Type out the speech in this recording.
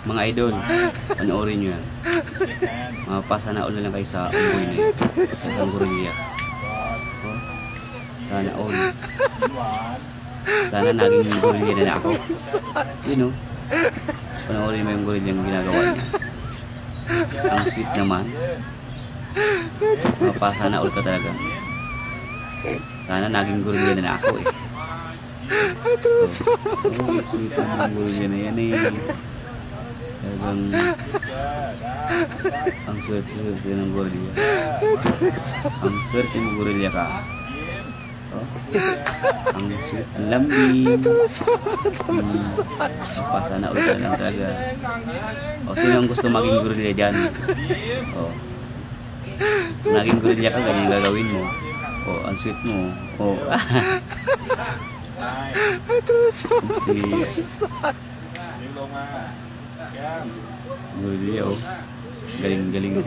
Mga idol, panoorin nyo yan. Sana all na lang kayo sa unggoy na yun. Sa gorilla. Oh, sana all. Sana naging gorilla na ako. You know, panoorin mo yung gorilla yung ginagawa niya. Ang sweet naman. Sana all ka talaga. Sana naging gorilla na ako eh. Oh, sweet naman gorilla na yan eh. Talagang ang swerte ng gorilla. Ang swerte ng gorilla ka. Oh, ang sweet, ang lambing. Sana all ka lang talaga. O, sino ang gusto maging gorilla dyan? O, kung naging gorilla ka, ganyan gagawin mo. O, ang sweet mo. O, si gorilla, o. Galing-galing.